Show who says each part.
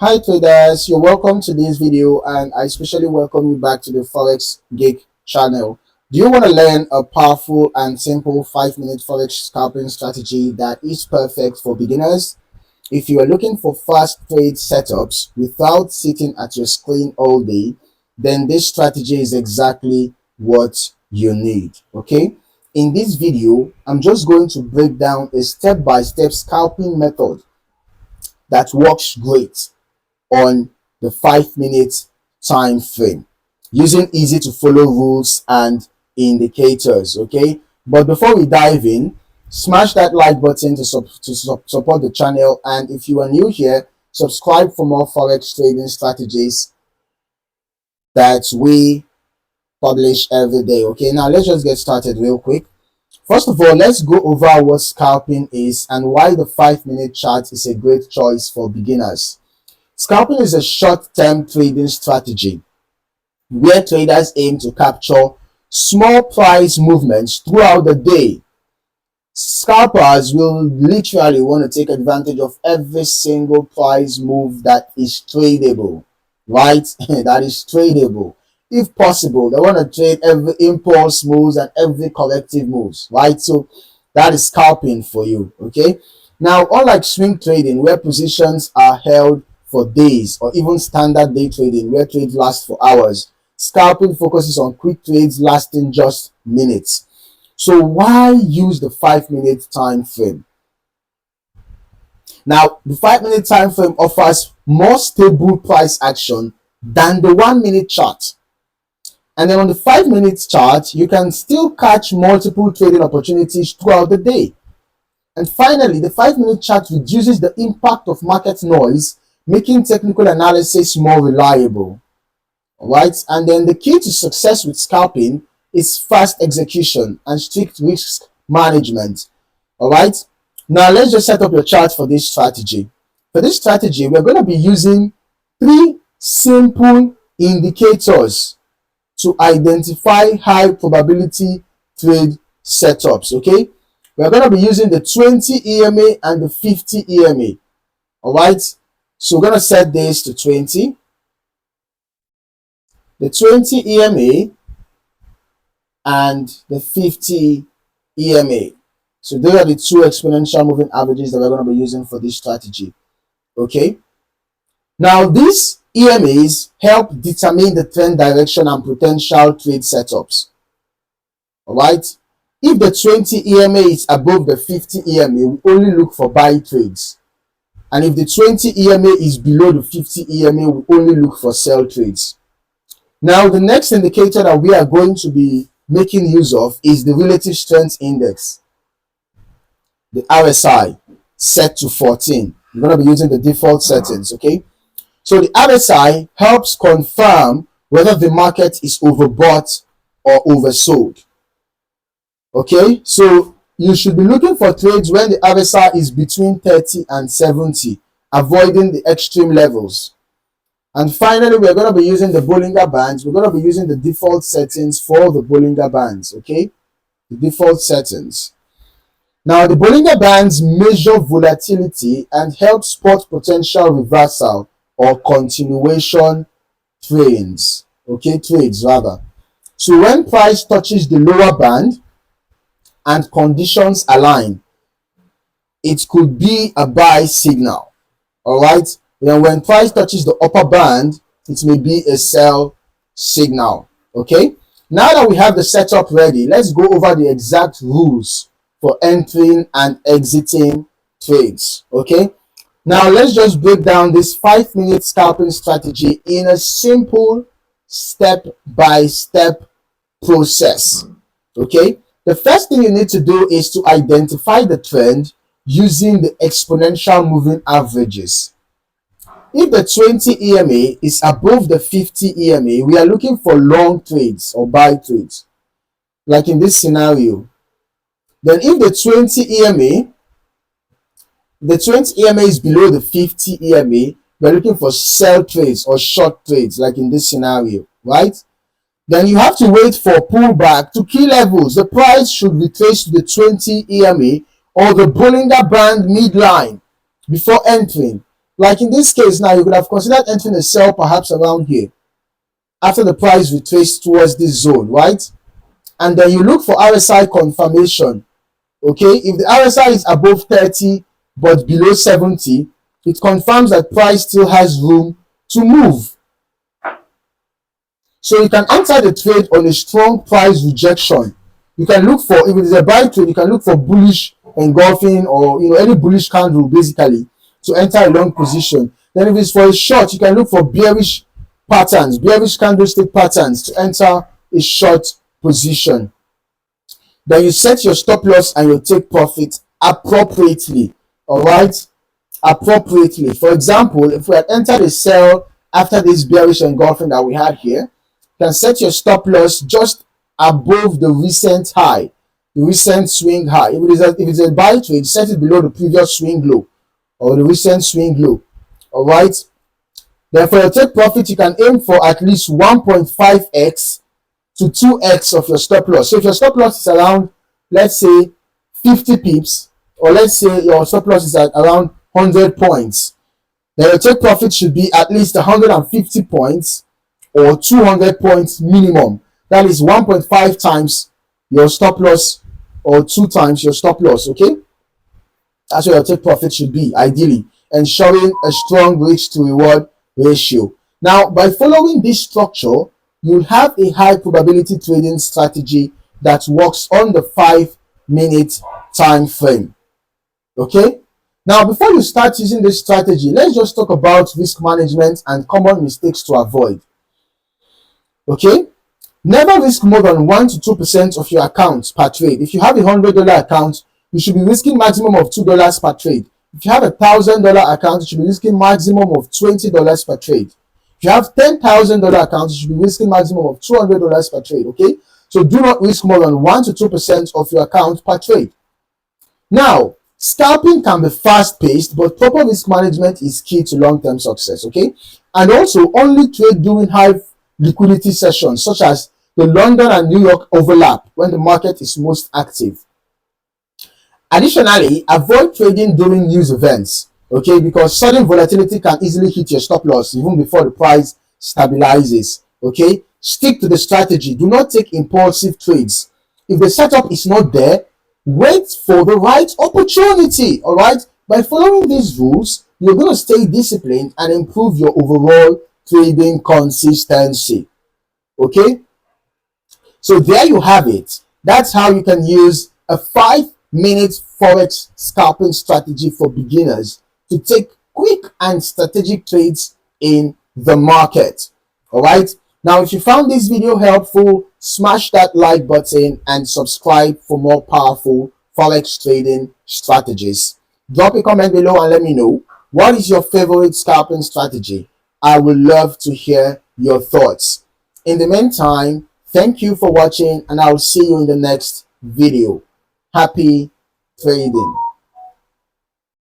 Speaker 1: Hi traders, you're welcome to this video and I especially welcome you back to the Forex Geek channel. Do you want to learn a powerful and simple 5-minute Forex scalping strategy that is perfect for beginners? If you are looking for fast trade setups without sitting at your screen all day, then this strategy is exactly what you need. Okay? In this video, I'm just going to break down a step-by-step scalping method that works great on the 5-minute time frame using easy to follow rules and indicators. Okay, but before we dive in, smash that like button to support the channel, and if you are new here, subscribe for more forex trading strategies that we publish every day. Okay, now let's just get started real quick. First of all, let's go over what scalping is and why the 5-minute chart is a great choice for beginners. Scalping is a short-term trading strategy where traders aim to capture small price movements throughout the day. Scalpers will literally want to take advantage of every single price move that is tradable, right? That is tradable. If possible, they want to trade every impulse moves and every corrective moves, right? So that is scalping for you, okay? Now, unlike swing trading where positions are held for days, or even standard day trading where trades last for hours, scalping focuses on quick trades lasting just minutes. So why use the 5-minute time frame? Now, the 5-minute time frame offers more stable price action than the 1-minute chart. And then on the 5-minute chart, you can still catch multiple trading opportunities throughout the day. And finally, the 5-minute chart reduces the impact of market noise, making technical analysis more reliable. All right, and then the key to success with scalping is fast execution and strict risk management. All right, now let's just set up your chart for this strategy. For this strategy, we're going to be using 3 simple indicators to identify high probability trade setups. Okay, we're going to be using the 20 EMA and the 50 EMA. All right, so we're going to set this to 20. The 20 EMA and the 50 EMA. So those are the 2 exponential moving averages that we're going to be using for this strategy. Okay. Now these EMAs help determine the trend direction and potential trade setups. All right. If the 20 EMA is above the 50 EMA, we only look for buy trades. And if the 20 EMA is below the 50 EMA, we only look for sell trades. Now, the next indicator that we are going to be making use of is the Relative Strength Index, the RSI, set to 14. We're going to be using the default settings, okay? So the RSI helps confirm whether the market is overbought or oversold, okay? So you should be looking for trades when the RSI is between 30 and 70, avoiding the extreme levels. And finally, we're going to be using the Bollinger Bands. We're going to be using the default settings for the Bollinger Bands, okay? The default settings. Now, the Bollinger Bands measure volatility and help spot potential reversal or continuation trades, okay? Trades, rather. So when price touches the lower band and conditions align, it could be a buy signal, all right? Then when price touches the upper band, it may be a sell signal. Okay, now that we have the setup ready, let's go over the exact rules for entering and exiting trades. Okay, now let's just break down this 5-minute scalping strategy in a simple step-by-step process. Okay, the first thing you need to do is to identify the trend using the exponential moving averages. If the 20 EMA is above the 50 EMA, we are looking for long trades or buy trades, like in this scenario. Then if the 20 EMA is below the 50 EMA, we are looking for sell trades or short trades, like in this scenario, right? Then you have to wait for pullback to key levels. The price should retrace to the 20 EMA or the Bollinger Band midline before entering. Like in this case now, you could have considered entering a sell perhaps around here after the price retraced towards this zone, right? And then you look for RSI confirmation. Okay, if the RSI is above 30 but below 70, it confirms that price still has room to move. So you can enter the trade on a strong price rejection. You can look for, if it is a buy trade, you can look for bullish engulfing, or any bullish candle basically to enter a long position. Then if it's for a short, you can look for bearish patterns, bearish candlestick patterns to enter a short position. Then you set your stop loss and your take profit appropriately. All right, appropriately. For example, if we had entered a sell after this bearish engulfing that we had here, you can set your stop loss just above the recent high, the recent swing high. If it's a buy trade, set it below the previous swing low or the recent swing low. All right. Then for your take profit, you can aim for at least 1.5x to 2x of your stop loss. So if your stop loss is around, let's say 50 pips, or let's say your stop loss is at around 100 points, then your take profit should be at least 150 points or 200 points minimum. That is 1.5 times your stop loss or 2 times your stop loss. Okay, that's what your take profit should be ideally, ensuring a strong risk to reward ratio. Now, by following this structure, you'll have a high probability trading strategy that works on the 5-minute time frame. Okay, now before you start using this strategy, let's just talk about risk management and common mistakes to avoid. Okay, never risk more than 1 to 2% of your account per trade. If you have a $100 account, you should be risking maximum of $2 per trade. If you have a $1,000 account, you should be risking maximum of $20 per trade. If you have $10,000 account, you should be risking maximum of $200 per trade. Okay, so do not risk more than 1 to 2% of your account per trade. Now, scalping can be fast-paced, but proper risk management is key to long-term success. Okay, and also only trade during high liquidity sessions, such as the London and New York overlap when the market is most active. Additionally, avoid trading during news events, okay, because sudden volatility can easily hit your stop loss even before the price stabilizes. Okay, stick to the strategy. Do not take impulsive trades. If the setup is not there, wait for the right opportunity. All right, by following these rules, you're going to stay disciplined and improve your overall trading consistency. Okay, so there you have it. That's how you can use a 5-minute Forex scalping strategy for beginners to take quick and strategic trades in the market. All right, now if you found this video helpful, smash that like button and subscribe for more powerful Forex trading strategies. Drop a comment below and let me know, what is your favorite scalping strategy? I would love to hear your thoughts. In the meantime, thank you for watching, and I'll see you in the next video. Happy trading.